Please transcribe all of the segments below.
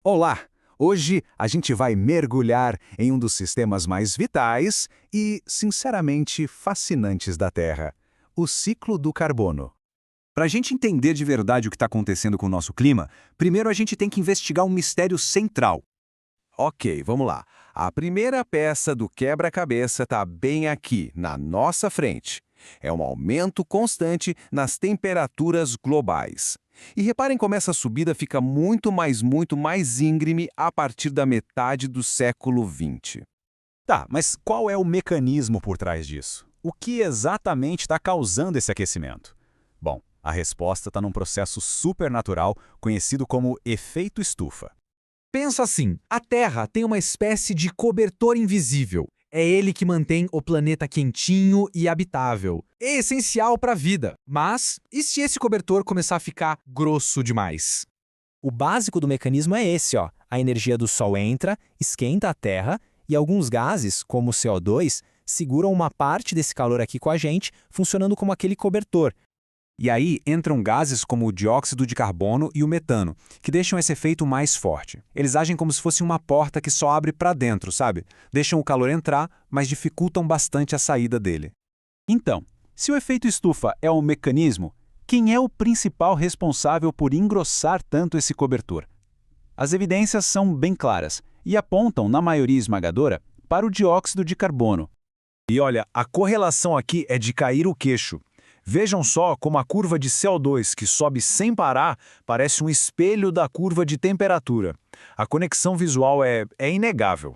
Olá! Hoje a gente vai mergulhar em um dos sistemas mais vitais e, sinceramente, fascinantes da Terra: o ciclo do carbono. Para a gente entender de verdade o que está acontecendo com o nosso clima, primeiro a gente tem que investigar um mistério central. Ok, vamos lá. A primeira peça do quebra-cabeça está bem aqui, na nossa frente. É um aumento constante nas temperaturas globais. E reparem como essa subida fica muito mais íngreme a partir da metade do século XX. Tá, mas qual é o mecanismo por trás disso? O que exatamente está causando esse aquecimento? Bom, a resposta está num processo supernatural conhecido como efeito estufa. Pensa assim, a Terra tem uma espécie de cobertor invisível. É ele que mantém o planeta quentinho e habitável. É essencial para a vida. Mas e se esse cobertor começar a ficar grosso demais? O básico do mecanismo é esse, ó. A energia do Sol entra, esquenta a Terra e alguns gases, como o CO2, seguram uma parte desse calor aqui com a gente, funcionando como aquele cobertor. E aí entram gases como o dióxido de carbono e o metano, que deixam esse efeito mais forte. Eles agem como se fosse uma porta que só abre para dentro, sabe? Deixam o calor entrar, mas dificultam bastante a saída dele. Então, se o efeito estufa é um mecanismo, quem é o principal responsável por engrossar tanto esse cobertor? As evidências são bem claras e apontam, na maioria esmagadora, para o dióxido de carbono. E olha, a correlação aqui é de cair o queixo. Vejam só como a curva de CO2, que sobe sem parar, parece um espelho da curva de temperatura. A conexão visual é inegável.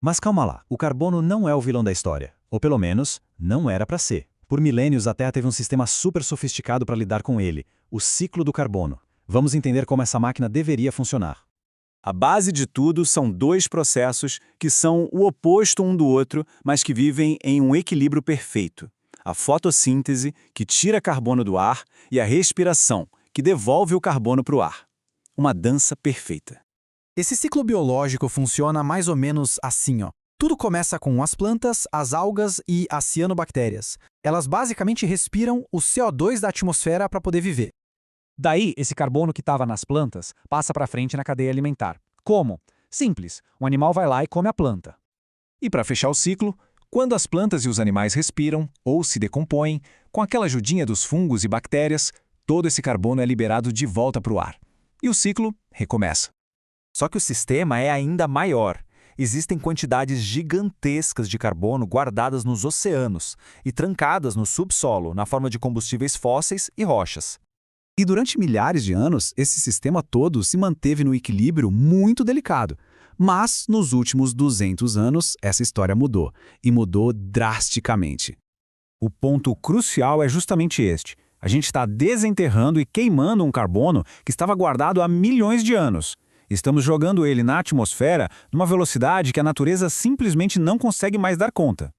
Mas calma lá, o carbono não é o vilão da história. Ou pelo menos, não era para ser. Por milênios, a Terra teve um sistema super sofisticado para lidar com ele, o ciclo do carbono. Vamos entender como essa máquina deveria funcionar. A base de tudo são dois processos que são o oposto um do outro, mas que vivem em um equilíbrio perfeito. A fotossíntese, que tira carbono do ar, e a respiração, que devolve o carbono para o ar. Uma dança perfeita. Esse ciclo biológico funciona mais ou menos assim, ó. Tudo começa com as plantas, as algas e as cianobactérias. Elas basicamente respiram o CO2 da atmosfera para poder viver. Daí, esse carbono que estava nas plantas passa para frente na cadeia alimentar. Como? Simples, um animal vai lá e come a planta. E para fechar o ciclo, quando as plantas e os animais respiram ou se decompõem, com aquela ajudinha dos fungos e bactérias, todo esse carbono é liberado de volta para o ar. E o ciclo recomeça. Só que o sistema é ainda maior. Existem quantidades gigantescas de carbono guardadas nos oceanos e trancadas no subsolo na forma de combustíveis fósseis e rochas. E durante milhares de anos, esse sistema todo se manteve no equilíbrio muito delicado. Mas, nos últimos 200 anos, essa história mudou, e mudou drasticamente. O ponto crucial é justamente este. A gente está desenterrando e queimando um carbono que estava guardado há milhões de anos. Estamos jogando ele na atmosfera numa velocidade que a natureza simplesmente não consegue mais dar conta.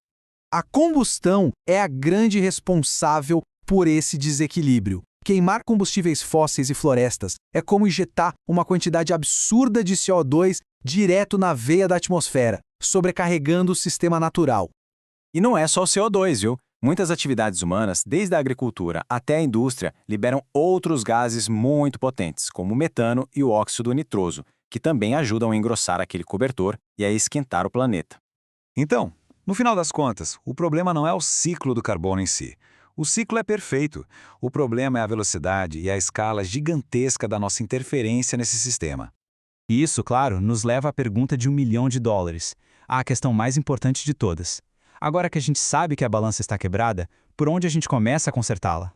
A combustão é a grande responsável por esse desequilíbrio. Queimar combustíveis fósseis e florestas é como injetar uma quantidade absurda de CO2 direto na veia da atmosfera, sobrecarregando o sistema natural. E não é só o CO2, viu? Muitas atividades humanas, desde a agricultura até a indústria, liberam outros gases muito potentes, como o metano e o óxido nitroso, que também ajudam a engrossar aquele cobertor e a esquentar o planeta. Então, no final das contas, o problema não é o ciclo do carbono em si. O ciclo é perfeito. O problema é a velocidade e a escala gigantesca da nossa interferência nesse sistema. E isso, claro, nos leva à pergunta de $1 milhão. A questão mais importante de todas. Agora que a gente sabe que a balança está quebrada, por onde a gente começa a consertá-la?